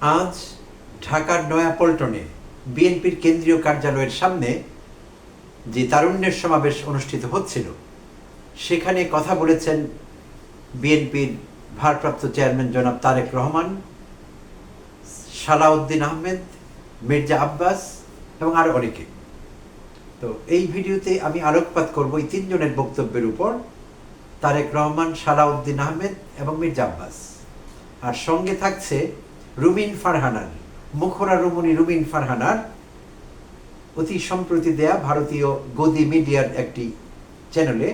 আজ ঢাকার নয়াপল্টনে বিএনপির কেন্দ্রীয় কার্যালয়ের সামনে যে তারুণ্যের সমাবেশ অনুষ্ঠিত হচ্ছিল, সেখানে কথা বলেছেন বিএনপির ভারপ্রাপ্ত চেয়ারম্যান জনাব তারেক রহমান, সালাউদ্দিন আহমেদ, মির্জা আব্বাস এবং আরও অনেকে। তো এই ভিডিওতে আমি আলোকপাত করব এই তিনজনের বক্তব্যের উপর: তারেক রহমান, সালাউদ্দিন আহমেদ এবং মির্জা আব্বাস। আর সঙ্গে থাকছে রুমিন ফারহানার, মুখরা রুমনি রুমিন ফারহানার অতি সম্প্রতি দেয়া ভারতীয় গদি মিডিয়ার একটি চ্যানেলে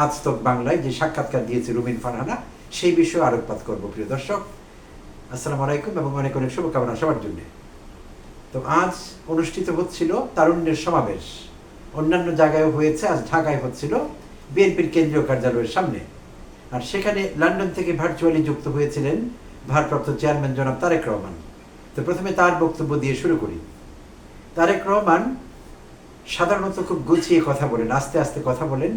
আজ তক বাংলায় যে সাক্ষাৎকার দিয়েছে রুমিন ফারহানা, সেই বিষয়ে আলোকপাত করব। প্রিয় দর্শক, আসসালামু আলাইকুম এবং অনেক অনেক শুভকামনা সবার জন্য। তো আজ অনুষ্ঠিত হচ্ছিল তারুণ্যের সমাবেশ, অন্যান্য জায়গায়ও হয়েছে, আজ ঢাকায় হচ্ছিল বিএনপির কেন্দ্রীয় কার্যালয়ের সামনে। আর সেখানে লন্ডন থেকে ভার্চুয়ালি যুক্ত হয়েছিলেন ভারপ্রাপ্ত চেয়ারম্যান জনাব তারেক রহমান। তো প্রথমে তার বক্তব্য দিয়ে শুরু করি। তারেক রহমান সাধারণত খুব গুছিয়ে কথা বলেন, আস্তে আস্তে কথা বলেন,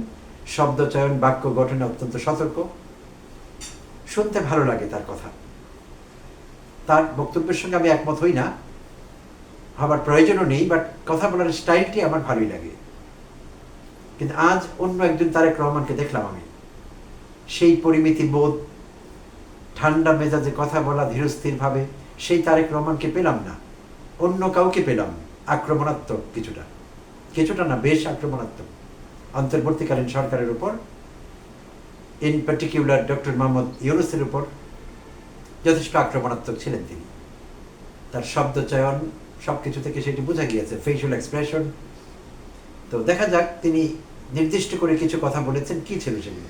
শব্দ চয়ন, বাক্য গঠনে অত্যন্ত সতর্ক, শুনতে ভালো লাগে তার কথা। তার বক্তব্যের সঙ্গে আমি একমত হই না, হবার প্রয়োজনও নেই, বাট কথা বলার স্টাইলটি আমার ভালোই লাগে। কিন্তু আজ অন্য একজন তারেক রহমানকে দেখলাম আমি, সেই পরিমিতি বোধ, ঠান্ডা মেজাজে কথা বলা, ধীরস্থিরভাবে সেই তারেক রহমানকে পেলাম না। অন্য কাউকে পেলাম আক্রমণাত্মক, কিছুটা না, বেশ আক্রমণাত্মক অন্তর্বর্তীকালীন সরকারের উপর, ইন পার্টিকুলার ডক্টর মোহাম্মদ ইউনূসের উপর যথেষ্ট আক্রমণাত্মক ছিলেন তিনি। তার শব্দ চয়ন সব কিছু থেকে সেটি বোঝা গিয়েছে, ফেশিয়াল এক্সপ্রেশন। তো দেখা যাক তিনি নির্দিষ্ট করে কিছু কথা বলেছেন, কি ছিল সেগুলো।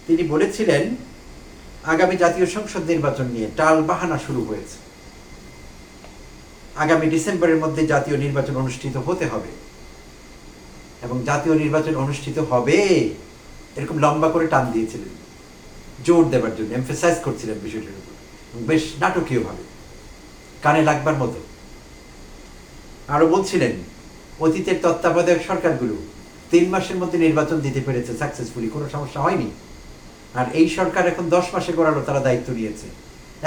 তিনি বলেছিলেন আগামী জাতীয় সংসদ নির্বাচন নিয়ে টাল বাহানা শুরু হয়েছে, আগামী ডিসেম্বরের মধ্যে জাতীয় নির্বাচন অনুষ্ঠিত হতে হবে এবং জাতীয় নির্বাচন অনুষ্ঠিত হবে, এরকম লম্বা করে টান দিয়েছিলেন, জোর দেবার জন্য এমফেসাইজ করছিলেন বিষয়টির উপর, বেশ নাটকীয়ভাবে, কানে লাগবার মতো। আরো বলছিলেন অতীতের তত্ত্বাবধায়ক সরকারগুলো 3 মাসের মধ্যে নির্বাচন দিতে পেরেছে সাকসেসফুলি, কোনো সমস্যা হয়নি। আর এই সরকার এখন 10 মাসে গড়ালো, তারা দায়িত্ব নিয়েছে,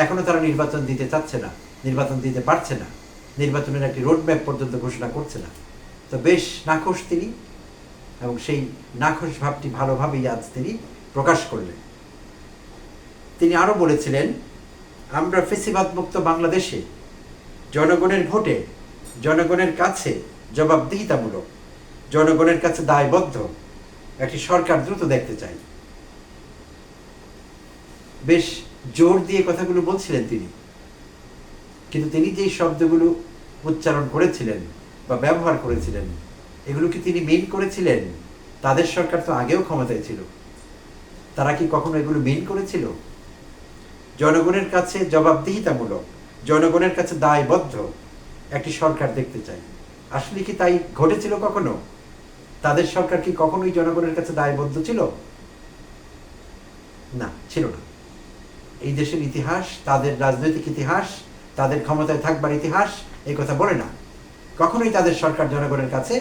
এখনো তারা নির্বাচন দিতে চাচ্ছে না, নির্বাচন দিতে পারছে না, নির্বাচনের একটি রোডম্যাপ পর্যন্ত ঘোষণা করছে না। তো বেশ নাখোশ তিনি, এবং সেই নাখোশ ভাবটি ভালোভাবেই আজ তিনি প্রকাশ করলেন। তিনি আরো বলেছিলেন আমরা ফেসিবাদ মুক্ত বাংলাদেশে জনগণের ভোটে, জনগণের কাছে জবাবদিহিতামূলক, জনগণের কাছে দায়বদ্ধ একটি সরকার দ্রুত দেখতে চাই। বেশ জোর দিয়ে কথাগুলো বলছিলেন তিনি, কিন্তু তিনি যে শব্দগুলো উচ্চারণ করেছিলেন বা ব্যবহার করেছিলেন, এগুলো কি তিনি মিন করেছিলেন? তাদের সরকার তো আগেও ক্ষমতায় ছিল, তারা কি কখনো এগুলো মিন করেছিল? জনগণের কাছে জবাবদিহিতামূলক, জনগণের কাছে দায়বদ্ধ একটি সরকার দেখতে চাই, আসলে কি তাই ঘটেছিল কখনো? তাদের সরকার কি কখনোই জনগণের কাছে দায়বদ্ধ ছিল? না, ছিল না। এই দেশের ইতিহাস, তাদের রাজনৈতিক ইতিহাস, তাদের ক্ষমতায় থাকবার ইতিহাস এই কথা বলে না, কখনোই তাদের সরকার জনগণের কাছে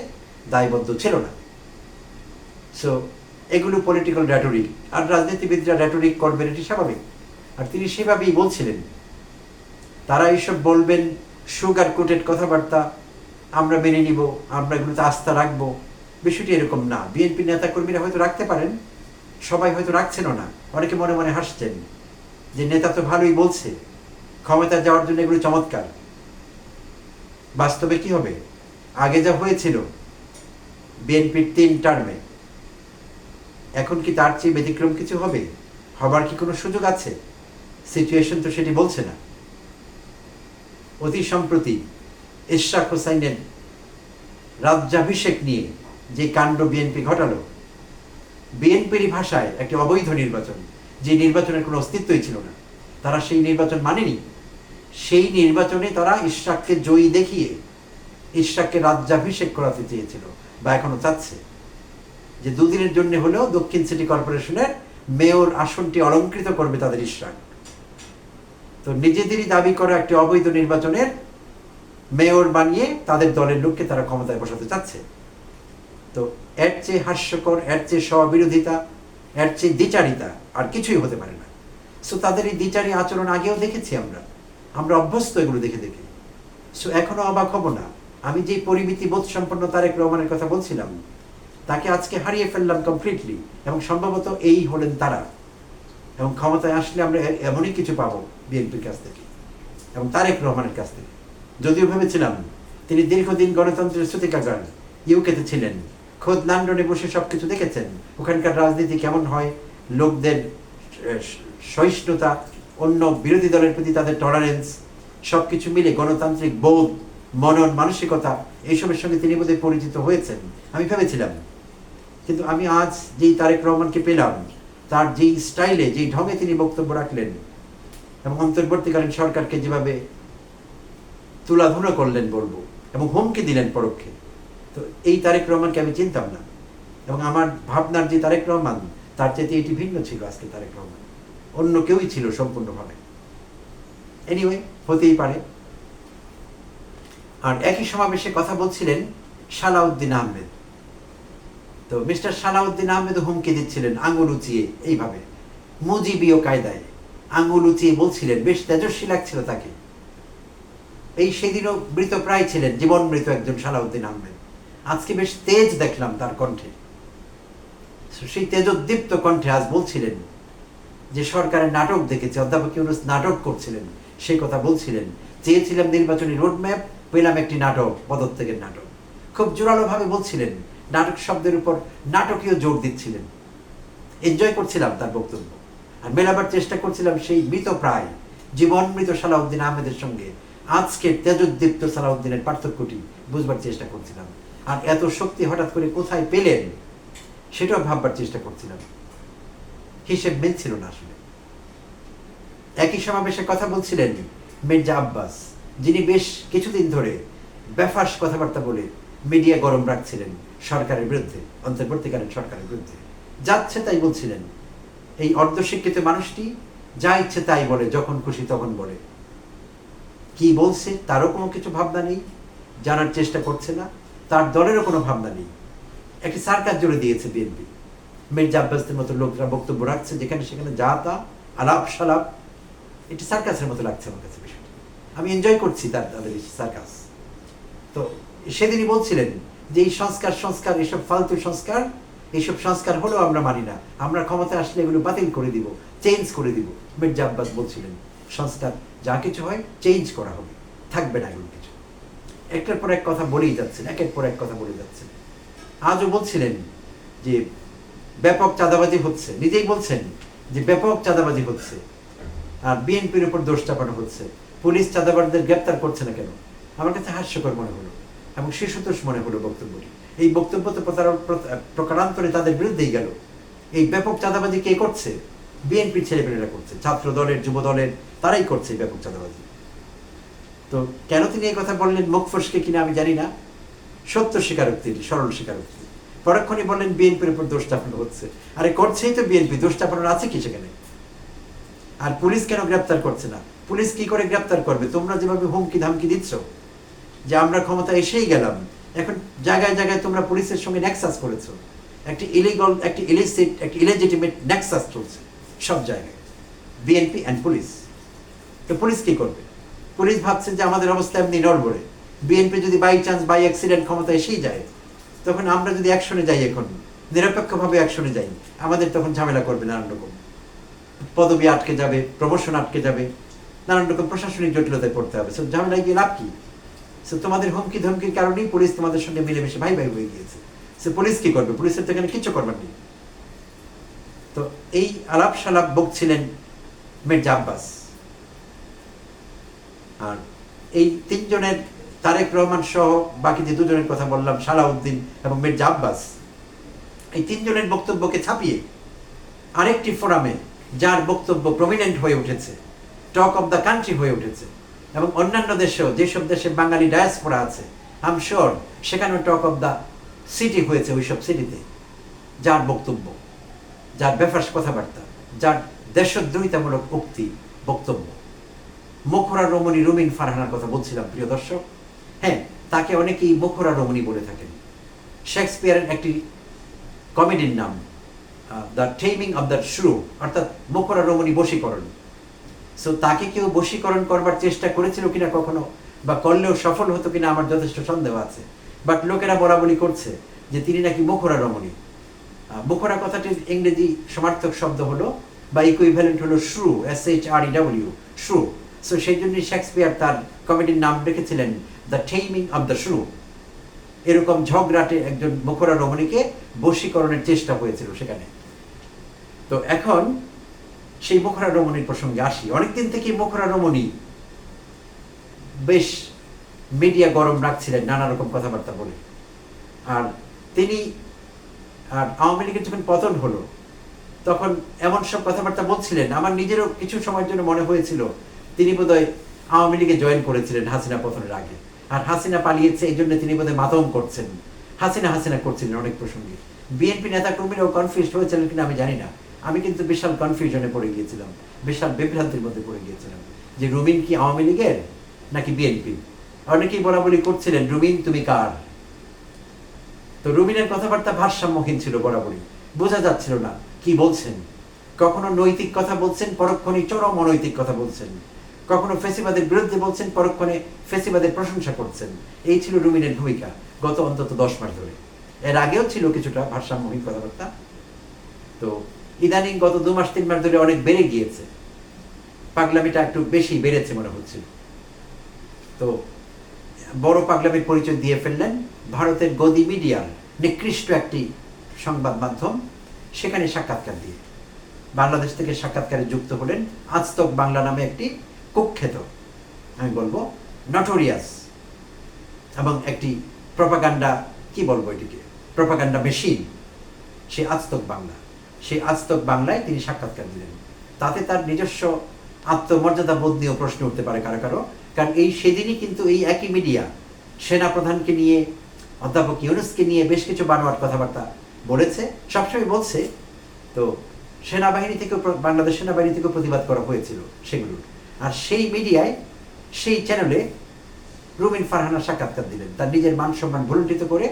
দায়বদ্ধ ছিল না। সো এগুলো পলিটিক্যাল র্যাটরিক, আর রাজনীতিবিদরা র্যাটরিক করবেন, এটি স্বাভাবিক। আর তিনি সেভাবেই বলছিলেন, তারা এইসব বলবেন সুগার কোটেড কথাবার্তা, আমরা মেনে নিব, আমরা এগুলোতে আস্থা রাখবো, বিষয়টি এরকম না। বিএনপি নেতাকর্মীরা হয়তো রাখতে পারেন, সবাই হয়তো রাখছেনও না, অনেকে মনে মনে হাসছেন যে নেতা তো ভালোই বলছে, ক্ষমতায় যাওয়ার জন্য এগুলো চমৎকার। বাস্তবে কি হবে? আগে যা হয়েছিল বিএনপির 3 টার্মে, এখন কি তার চেয়ে ব্যতিক্রম কিছু হবে? হবার কি কোনো সুযোগ আছে? সিচুয়েশন তো সেটি বলছে না। অতি সম্প্রতি ইশরাক হোসাইনের রাজ্যাভিষেক নিয়ে যে কাণ্ড বিএনপি ঘটালো, বিএনপির ভাষায় একটি অবৈধ নির্বাচন, যে নির্বাচনের কোনো অস্তিত্বই ছিল না, তারা সেই নির্বাচন মানেনি। সেই নির্বাচনে তারা ইশরাককে জয়ী দেখিয়ে ইশরাককে রাজ্যাভিষেক করাতে চেয়েছিল, বা এখনো চাচ্ছে, যে 2 দিনের জন্য হলেও দক্ষিণ সিটি কর্পোরেশনের মেয়র আসনটি অলঙ্কৃত করবে তাদের ইশরাক। তো নিজেদেরই দাবি করা একটি অবৈধ নির্বাচনের মেয়র বানিয়ে তাদের দলের লোককে তারা ক্ষমতায় বসাতে চাচ্ছে। তো এর চেয়ে হাস্যকর, এর চেয়ে স্ববিরোধিতা, এর চেয়ে দ্বিচারিতা আর কিছুই হতে পারে না। সো তাদের এই দ্বিচারী আচরণ আগেও দেখেছি আমরা, আমরা অভ্যস্ত এগুলো দেখে দেখে। সো এখনো অবাক হব না। আমি যে পরিমিতি বোধ সম্পন্ন তারেক রহমানের কথা বলছিলাম, তাকে আজকে হারিয়ে ফেললাম কমপ্লিটলি, এবং সম্ভবত এই হলেন তারা। এবং ক্ষমতায় আসলে আমরা এমনই কিছু পাবো বিএনপির কাছ থেকে এবং তারেক রহমানের কাছ থেকে। যদিও ভেবেছিলাম তিনি দীর্ঘদিন গণতন্ত্রের সূতিকাগার, ইউকেতে ছিলেন, খোদ লন্ডনে বসে সবকিছু দেখেছেন, ওখানকার রাজনীতি কেমন হয়, লোকদের সহিষ্ণুতা, অন্য বিরোধী দলের প্রতি তাদের টলারেন্স, সবকিছু মিলে গণতান্ত্রিক বোধ, মনন মানসিকতা, এইসবের সঙ্গে তিনি বোধহয় পরিচিত হয়েছেন আমি ভেবেছিলাম। কিন্তু আমি আজ যেই তারেক রহমানকে পেলাম, তার যেই স্টাইলে, যেই ঢঙে তিনি বক্তব্য রাখলেন এবং অন্তর্বর্তীকালীন সরকারকে যেভাবে তুলাধুনো করলেন বলবো, এবং হুমকি দিলেন পরোক্ষে, তো এই তারেক রহমানকে আমি চিনতাম না। এবং আমার ভাবনার যে তারেক রহমান, তার চেয়ে এটি ভিন্ন ছিল আজকে তারেক রহমান, অন্য কেউই ছিল সম্পূর্ণভাবে। এনিওয়ে, হতেই পারে। আর একই সমাবেশে কথা বলছিলেন সালাউদ্দিন আহমেদ। তো মিস্টার সালাউদ্দিন আহমেদ হুমকি দিচ্ছিলেন আঙুল উঁচিয়ে, এইভাবে মুজিবীয় কায়দায় আঙুল উঁচিয়ে বলছিলেন, বেশ তেজস্বী লাগছিল তাকে। এই সেদিনও মৃতপ্রায় ছিলেন, জীবন মৃত একজন সালাউদ্দিন আহমেদ। আজকে বেশ তেজ দেখলাম তার কণ্ঠে। সেই তেজোদ্দীপ্ত কণ্ঠে আজ বলছিলেন যে সরকারের নাটক দেখেছে, অধ্যাপক ইউনূস নাটক করছিলেন, সেই কথা বলছিলেন। চেয়েছিলাম নির্বাচনী রোডম্যাপ, পেলাম একটি নাটক, পদত্যাগের নাটক। খুব জোরালোভাবে বলছিলেন, নাটক শব্দের উপর নাটকীয় জোর দিচ্ছিলেন। এনজয় করছিলাম তার বক্তব্য, আর মেলাবার চেষ্টা করছিলাম সেই মৃতপ্রায় জীবন মৃত সালাউদ্দিন আহমেদের সঙ্গে আজকের তেজোদ্দীপ্ত সালাউদ্দিনের পার্থক্যটি বুঝবার চেষ্টা করছিলাম। আর এত শক্তি হঠাৎ করে কোথায় পেলেন সেটাও ভাববার চেষ্টা করছিলাম। হিসেব মিলছিল না আসলে। একই সমাবেশে কথা বলছিলেন মির্জা আব্বাস, যিনি বেশ কিছুদিন ধরে বেফাস কথাবার্তা বলে মিডিয়া গরম রাখছিলেন সরকারের বিরুদ্ধে, অন্তর্বর্তীকালীন সরকারের বিরুদ্ধে। যাচ্ছে তাই বলছিলেন। এই অর্ধশিক্ষিত মানুষটি যা ইচ্ছে তাই বলে, যখন খুশি তখন বলে। কি বলছে তারও কোনো কিছু ভাবনা নেই, জানার চেষ্টা করছে না, তার দলেরও কোনো ভাবনা নেই। একটি সার্কাস জুড়ে দিয়েছে বিএনপি। মির্জা আব্বাসদের মতো লোকরা বক্তব্য রাখছে যেখানে সেখানে, যা তা আলাপ সালাপ, এটি সার্কাসের মতো লাগছে আমার কাছে বিষয়টা। আমি এনজয় করছি তাদের সার্কাস। তো সেদিনই বলছিলেন যে এই সংস্কার, এইসব ফালতু সংস্কার, এইসব সংস্কার হলেও আমরা মানি না, আমরা ক্ষমতায় আসলে এগুলো বাতিল করে দিব, চেঞ্জ করে দিব। মির্জা আব্বাস বলছিলেন সংস্কার যা কিছু হয় চেঞ্জ করা হবে, থাকবে না এগুলো কিছু। একটার পর এক কথা বলেই যাচ্ছেন, একের পর এক কথা বলে যাচ্ছেন। আজও বলছিলেন যে ব্যাপক চাঁদাবাজি হচ্ছে, নিজেই বলছেন যে ব্যাপক চাঁদাবাজি হচ্ছে, আর বিএনপির উপর দোষ চাপানো হচ্ছে। পুলিশ চাঁদাবাজদের গ্রেপ্তার করছে না কেন? আমার কাছে হাস্যকর মনে হলো এবং শিশুতোষ মনে হলো বক্তব্যটি। এই বক্তব্য তো প্রকারান্তরে তাদের বিরুদ্ধেই গেল। এই ব্যাপক চাঁদাবাজি কে করছে? বিএনপির ছেলেপেলেরা করছে, ছাত্র দলের, যুব দলের, তারাই করছে ব্যাপক চাঁদাবাজি। তো কেন তিনি এই কথা বললেন মুখ ফসকে কিনা আমি জানি না, সত্য স্বীকারোক্তি, সরল স্বীকারোক্তি। পরক্ষণই বললেন বিএনপির উপর দোষ চাপানো হচ্ছে। আরে করছেই তো বিএনপি, দোষ চাপানোর আছে কি সেখানে? আর পুলিশ কেন গ্রেপ্তার করছে না? পুলিশ কি করে গ্রেপ্তার করবে? তোমরা যেভাবে হুমকি ধামকি দিচ্ছ যে আমরা ক্ষমতা এসেই গেলাম, এখন জায়গায় জায়গায় তোমরা পুলিশের সঙ্গে নেক্সাস করেছো, একটি ইলিগাল, একটি ইলিসিট, একটি ইলেজিটিমেট নেক্সাস চলছে সব জায়গায়, বিএনপি অ্যান্ড পুলিশ। তো পুলিশ কি করবে? পুলিশ ভাবছে যে আমাদের অবস্থা এমনি নড়বড়ে, বিএনপি যদি বাই চান্স বাই অ্যাক্সিডেন্ট ক্ষমতা এসেই যায়, তখন আমরা যদি অ্যাকশনে যাই, এখন নিরপেক্ষভাবে অ্যাকশনে যাই, আমাদের তখন ঝামেলা করবে নানান রকম, পদবি আটকে যাবে, প্রমোশন আটকে যাবে, নানান রকম প্রশাসনিক জটিলতায় পড়তে হবে। সো ঝামেলায় গিয়ে লাভ কি? সো তোমাদের হুমকি ধমকির কারণেই পুলিশ তোমাদের সঙ্গে মিলেমিশে ভাই ভাই হয়ে গিয়েছে। সে পুলিশ কি করবে? পুলিশের তো এখানে কিছু করবার নেই। তো এই আলাপ সালাপ বকছিলেন মির্জা আব্বাস। আর এই তিনজনের, তারেক রহমান সহ বাকি যে দুজনের কথা বললাম, সালাউদ্দিন এবং মির্জা আব্বাস, এই তিনজনের বক্তব্যকে ছাপিয়ে আরেকটি ফোরামে যার বক্তব্য প্রমিনেন্ট হয়ে উঠেছে, টক অফ দ্য কান্ট্রি হয়ে উঠেছে, এবং অন্যান্য দেশেও, যেসব দেশে বাঙালি ডায়াসপোরা আছে, আই এম শিওর সেখানেও টক অফ দ্য সিটি হয়েছে, ওইসব সিটিতে, যার বক্তব্য, যার বেফাস কথাবার্তা, যার দেশদ্রোহিতামূলক উক্তি, বক্তব্য। মুখরা রমণী রুমিন ফারহানার কথা বলছিলাম প্রিয় দর্শক। হ্যাঁ, তাকে অনেকেই মুখরা রমণী বলে থাকেন। শেক্সপিয়ারের একটি কমেডির নাম দ্য টেমিং অফ দ্য শ্রু, অর্থাৎ মুখরা রমণী বশীকরণ। সো তাকে কেউ বশীকরণ করবার চেষ্টা করেছিল কিনা কখনো, বা করলেও সফল হতো কিনা আমার যথেষ্ট সন্দেহ আছে। বাট লোকেরা বলাবলি করছে যে তিনি নাকি মুখরা রমণী। মুখরা কথাটির ইংরেজি সমার্থক শব্দ হলো বা ইকুইভ্যালেন্ট হলো শ্রু, SHREW, শ্রু। সো সেই জন্যই শেক্সপিয়ার তার কমেডির নাম রেখেছিলেন দ্য টেইমিং অব দ্য শ্রু। এরকম ঝগড়াটে একজন মুখরা রমণীকে বশীকরণের চেষ্টা হয়েছিল সেখানে। তো এখন সেই মুখরা রমণীর প্রসঙ্গে আসি। অনেকদিন থেকে মুখরা রমণী বেশ মিডিয়া গরম রাখছিলেন নানা রকম কথাবার্তা বলে। আর তিনি আওয়ামী লীগের যখন পতন হলো তখন এমন সব কথাবার্তা বলছিলেন, আমার নিজেরও কিছু সময়ের জন্য মনে হয়েছিল তিনি বোধহয় আওয়ামী লীগে জয়েন করেছিলেন হাসিনা পতনের আগে, আর হাসিনা পালিয়েছে এই জন্য তিনি বোধহয় মাতম করছেন, হাসিনা করছিলেন অনেক প্রসঙ্গে। বিএনপি নেতা কর্মীরাও কনফিউজ হয়েছিলেন কিনা আমি জানি না, আমি কিন্তু বিশাল কনফিউশনে পড়ে গিয়েছিলাম, বিশাল বিভ্রান্তির মধ্যে পড়ে গিয়েছিলাম যে রুমিন কি আওয়ামী লীগের নাকি বিএনপি। অনেকেই বলাবলি করছিলেন রুমিন তুমি কার। তো রুমিনের কথাবার্তা ভারসাম্যহীন ছিল, বরাবরই বোঝা যাচ্ছিল না কি বলছেন। কখনো নৈতিক কথা বলছেন, পরক্ষণে চরম অনৈতিক কথা বলছেন, কখনো ফেসিবাদের বিরুদ্ধে বলছেন, পরক্ষণে ফেসিবাদের প্রশংসা করছেন। এই ছিল রুমিনের ভূমিকা গত অন্তত 10 মাস ধরে। এর আগেও ছিল কিছুটা ভারসাম্যহীন কথাবার্তা, তো ইদানিং গত 2 মাস 3 মাস ধরে অনেক বেড়ে গিয়েছে, পাগলামিটা একটু বেশি বেড়েছে মনে হচ্ছে। তো বড় পাগলামির পরিচয় দিয়ে ফেললেন ভারতের গদি মিডিয়ার নিকৃষ্ট একটি সংবাদ মাধ্যম, সেখানে সাক্ষাৎকার দিয়ে বাংলাদেশ থেকে সাক্ষাৎকারে যুক্ত হলেন আজতক বাংলা নামে একটি কুখ্যাত, আমি বলবো নটোরিয়াস, এবং একটি প্রপাগান্ডা, কি বলবো এটিকে, প্রপাগান্ডা মেশিন, সে আজতক বাংলা। সেই আজতক বাংলায় তিনি সাক্ষাৎকার দিলেন। তাতে তার নিজস্ব আত্মমর্যাদা বোধ নিয়েও প্রশ্ন উঠতে পারে কারো কারো, কারণ এই সেদিনই কিন্তু এই একই মিডিয়া সেনাপ্রধানকে নিয়ে, অধ্যাপক ইউনূসকে নিয়ে বেশ কিছু বানোয়াট কথাবার্তা বলেছে, সবসময় বলছে। তো সেনাবাহিনী থেকে, বাংলাদেশ সেনাবাহিনী থেকেও প্রতিবাদ করা হয়েছিল সেগুলোর। আর সেই মিডিয়ায়, সেই চ্যানেলে রুমিন ফারহানা সাক্ষাৎকার দিলেন, তার নিজের মান সম্মান ভুলুণ্ঠিত করে,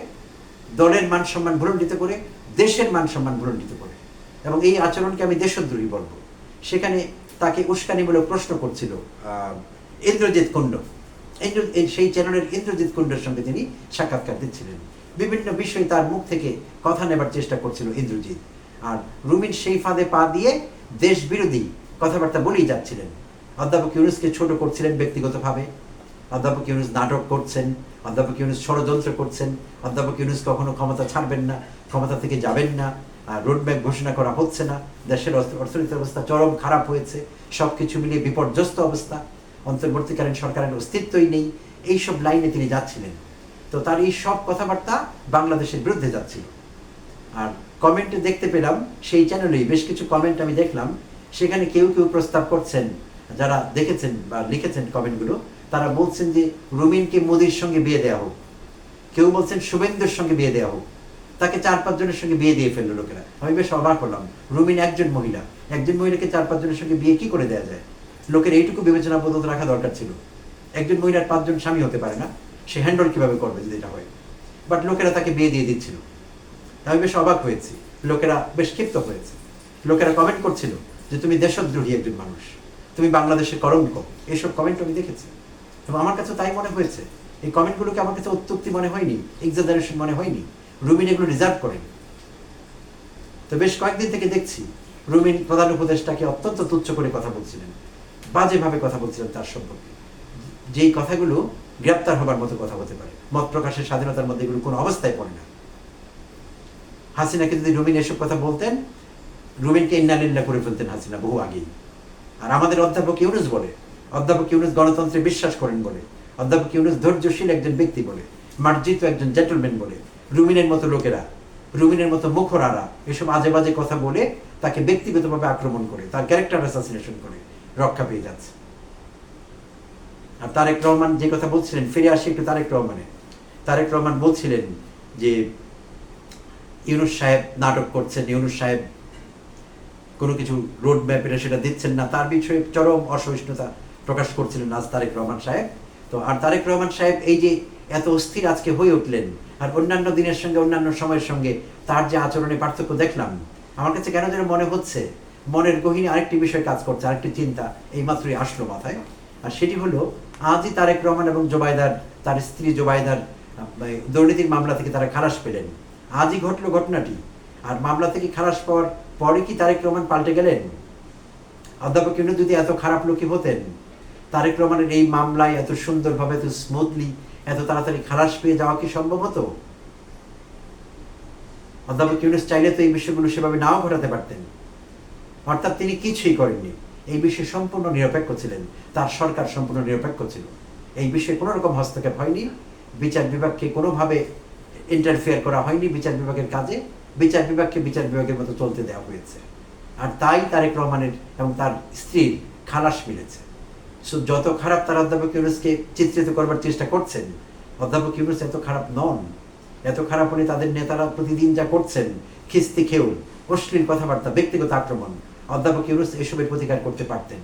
দলের মান সম্মান ভুলুণ্ঠিত করে, দেশের মান সম্মান ভুলুণ্ঠিত করে, এবং এই আচরণকে আমি দেশদ্রোহী বলবো। সেখানে তাকে উস্কানিমূলক প্রশ্ন করছিল ইন্দ্রজিৎ কুণ্ড, সেই চ্যানেলের ইন্দ্রজিৎ কুণ্ডের সঙ্গে তিনি সাক্ষাৎকার দিচ্ছিলেন। বিভিন্ন বিষয়ে তার মুখ থেকে কথা নেবার চেষ্টা করছিল ইন্দ্রজিৎ, আর রুমিন সেই ফাঁদে পা দিয়ে দেশ বিরোধী কথাবার্তা বলেই যাচ্ছিলেন। অধ্যাপক ইউনূসকে ছোট করছিলেন ব্যক্তিগতভাবে, অধ্যাপক ইউনূস নাটক করছেন, অধ্যাপক ইউনূস ষড়যন্ত্র করছেন, অধ্যাপক ইউনূস কখনো ক্ষমতা ছাড়বেন না, ক্ষমতা থেকে যাবেন না, রোডম্যাপ ঘোষণা করা হচ্ছে না, দেশের অর্থনৈতিক অবস্থা চরম খারাপ হয়েছে, সব কিছু মিলিয়ে বিপর্যস্ত অবস্থা, অন্তর্বর্তীকালীন সরকারের অস্তিত্বই নেই, এইসব লাইনে তিনি যাচ্ছিলেন। তো তার এই সব কথাবার্তা বাংলাদেশের বিরুদ্ধে যাচ্ছিল। আর কমেন্টে দেখতে পেলাম, সেই চ্যানেলেই বেশ কিছু কমেন্ট আমি দেখলাম, সেখানে কেউ কেউ প্রস্তাব করছেন, যারা দেখেছেন বা লিখেছেন কমেন্টগুলো, তারা বলছেন যে রুমিনকে মোদির সঙ্গে বিয়ে দেওয়া হোক, কেউ বলছেন শুভেন্দুর সঙ্গে বিয়ে দেওয়া হোক, তাকে 4-5 জনের সঙ্গে বিয়ে দিয়ে ফেললো লোকেরা। আমি বেশ অবাক হলাম, রুমিন একজন মহিলা, একজন মহিলাকে 4-5 জনের সঙ্গে বিয়ে কি করে দেওয়া যায়? লোকের এইটুকু বিবেচনা পদ্ধতি রাখা দরকার ছিল। একজন মহিলার 5 জন স্বামী হতে পারে না, সে হ্যান্ডল কিভাবে করবে যদি এটা হয়? বাট লোকেরা তাকে বিয়ে দিয়ে দিচ্ছিল। আমি বেশ অবাক হয়েছি, লোকেরা বেশ ক্ষিপ্ত হয়েছে, লোকেরা কমেন্ট করছিল যে তুমি দেশদ্রোহী একজন মানুষ, তুমি বাংলাদেশের কলঙ্ক, এইসব কমেন্ট আমি দেখেছি এবং আমার কাছে তাই মনে হয়েছে। এই কমেন্টগুলোকে আমার কাছে অত্যুক্তি মনে হয়নি, এক্সাজারেশন মনে হয়নি। রুমিন এগুলো রিজার্ভ করেন। তো বেশ কয়েকদিন থেকে দেখছি রুমিন প্রধান উপদেষ্টাকে অত্যন্ত তুচ্ছ করে কথা বলছিলেন, বাজেভাবে কথা বলছিলেন তার সম্পর্কে, যেই কথাগুলো গ্রেপ্তার হবার মতো কথা হতে পারে। মত প্রকাশের স্বাধীনতার মধ্যে এগুলো কোনো অবস্থায় পড়ে না। হাসিনাকে যদি রুমিন এসব কথা বলতেন, রুমিনকে ইন্নালিল্লাহ করে ফেলতেন হাসিনা বহু আগেই। আর আমাদের অধ্যাপক ইউনূস বলে, অধ্যাপক ইউনূস গণতন্ত্রে বিশ্বাস করেন বলে, অধ্যাপক ইউনূস ধৈর্যশীল একজন ব্যক্তি বলে, মার্জিত একজন জেন্টলম্যান বলে, রুমিনের মতো লোকেরা, রুমিনের মতো মুখরারা এসব আজে বাজে কথা বলে তাকে ব্যক্তিগতভাবে আক্রমণ করে, তার ক্যারেক্টার অ্যাসাসিনেশন করে রক্ষা পেয়ে যাচ্ছে। আর তারেক রহমান যে কথা বলছিলেন, ফিরে আসি একটু তারেক রহমানে। তারেক রহমান বলছিলেন যে ইউনূস সাহেব নাটক করছেন, ইউনূস সাহেব কোনো কিছু রোড ম্যাপের সেটা দিচ্ছেন না, তার বিষয়ে চরম অসহিষ্ণুতা প্রকাশ করছিলেন আজ তারেক রহমান সাহেব। তো আর তারেক রহমান সাহেব এই যে এত অস্থির আজকে হয়ে উঠলেন, আর অন্যান্য দিনের সঙ্গে অন্যান্য সময়ের সঙ্গে তার যে আচরণে পার্থক্য দেখলাম, আমার কাছে কেন যেন মনে হচ্ছে মনের গহীনে আরেকটি বিষয় কাজ করছে, আরেকটি চিন্তা এইমাত্রই আসলো মাথায়, আর সেটি হলো আজই তারেক রহমান এবং জোবাইদার, তার স্ত্রী জোবাইদার দুর্নীতির মামলা থেকে তারা খালাস পেলেন। আজই ঘটলো ঘটনাটি, আর মামলা থেকে খালাস পাওয়ার পরে কি তারেক রহমান পাল্টে গেলেন? অধ্যাপক ইউনূস যদি এত খারাপ লোকই হতেন, তারেক রহমানের এই মামলায় এত সুন্দরভাবে, এত স্মুথলি, এত তাড়াতাড়ি খালাস পেয়ে যাওয়া কি সম্ভব হতো? অধ্যাপক ইউনূস চাইলে তো এই বিষয়গুলো সেভাবে নাও ঘটাতে পারতেন। অর্থাৎ তিনি কিছুই করেননি, এই বিষয়ে সম্পূর্ণ নিরপেক্ষ ছিলেন, তার সরকার সম্পূর্ণ নিরপেক্ষ ছিল, এই বিষয়ে কোনো রকম হস্তক্ষেপ হয়নি, বিচার বিভাগকে কোনোভাবে ইন্টারফেয়ার করা হয়নি বিচার বিভাগের কাজে, বিচার বিভাগকে বিচার বিভাগের মতো চলতে দেওয়া হয়েছে। আর তাই তারেক রহমানের এবং তার স্ত্রীর খালাস মিলেছে। যত খারাপ তারা অধ্যাপক ইউনূসকে চিত্রিত করবার চেষ্টা করছেন, অধ্যাপক ইউনূস এত খারাপ নন। এত খারাপ হলে তাদের নেতারা প্রতিদিন যা করছেন, খিস্তি খেউল, অশ্লীল কথাবার্তা, ব্যক্তিগত আক্রমণ, অধ্যাপক ইউনূস এসবের প্রতিকার করতে পারতেন।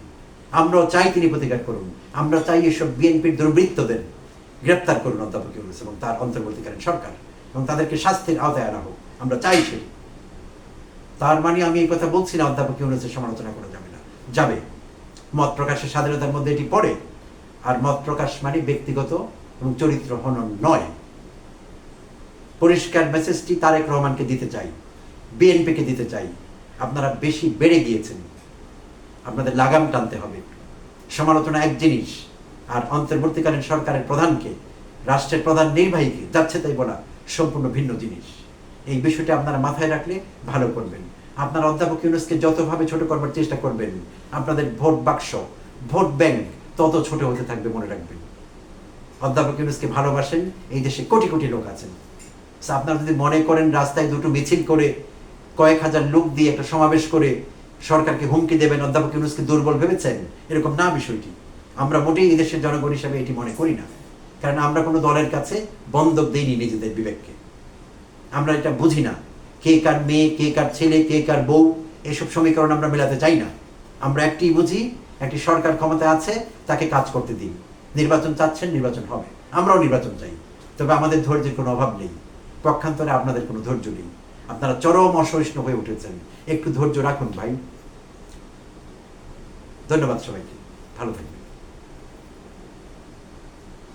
আমরাও চাই তিনি প্রতিকার করুন, আমরা চাই এসব বিএনপির দুর্বৃত্তদের গ্রেপ্তার করুন অধ্যাপক ইউনূস এবং তার অন্তর্বর্তীকালীন সরকার, এবং তাদেরকে শাস্তির আওতায় আনা হোক, আমরা চাই সেই। তার মানে আমি এই কথা বলছি না অধ্যাপক ইউনূসের সমালোচনা করা যাবে না, যাবে। মত প্রকাশের স্বাধীনতার মধ্যে এটি পড়ে, আর মত প্রকাশ মানে ব্যক্তিগত এবং চরিত্র হনন নয়। পরিষ্কার মেসেজটি তারেক রহমানকে দিতে চাই, বিএনপিকে দিতে চাই, আপনারা বেশি বেড়ে গিয়েছেন, আপনাদের লাগাম টানতে হবে। সমালোচনা এক জিনিস, আর অন্তর্বর্তীকালীন সরকারের প্রধানকে, রাষ্ট্রের প্রধান নির্বাহীকে যাচ্ছে তাই বলা সম্পূর্ণ ভিন্ন জিনিস। এই বিষয়টা আপনারা মাথায় রাখলে ভালো করবেন। আপনারা অধ্যাপক ইউনূসকে যতভাবে ছোট করবার চেষ্টা করবেন, আপনাদের ভোট বাক্স, ভোট ব্যাংক তত ছোট হতে থাকবে, মনে রাখবেন। অধ্যাপক ইউনূসকে ভালোবাসেন এই দেশে কোটি কোটি লোক আছেন। আপনারা যদি মনে করেন রাস্তায় দুটো মিছিল করে, কয়েক হাজার লোক দিয়ে একটা সমাবেশ করে সরকারকে হুমকি দেবেন, অধ্যাপক ইউনূসকে দুর্বল ভেবেছেন, এরকম না বিষয়টি। আমরা মোটেই এই দেশের জনগণ হিসাবে এটি মনে করি না, কারণ আমরা কোনো দলের কাছে বন্ধক দিইনি নিজেদের বিবেককে। আমরা এটা বুঝি না, কে কার মেয়ে, কে কার ছেলে, কে কার বউ, এসব সমীকরণ আমরা মেলাতে চাই না। আমরা একটি বুঝি, একটি সরকার ক্ষমতায় আছে, তাকে কাজ করতে দিন। নির্বাচন চাচ্ছেন, নির্বাচন হবে, আমরাও নির্বাচন চাই, তবে আমাদের ধৈর্যের কোনো অভাব নেই, পক্ষান্তরে আপনাদের কোনো ধৈর্য নেই। আপনারা চরম অসহিষ্ণু হয়ে উঠেছেন, একটু ধৈর্য রাখুন ভাই। ধন্যবাদ সবাইকে, ভালো থাকবেন।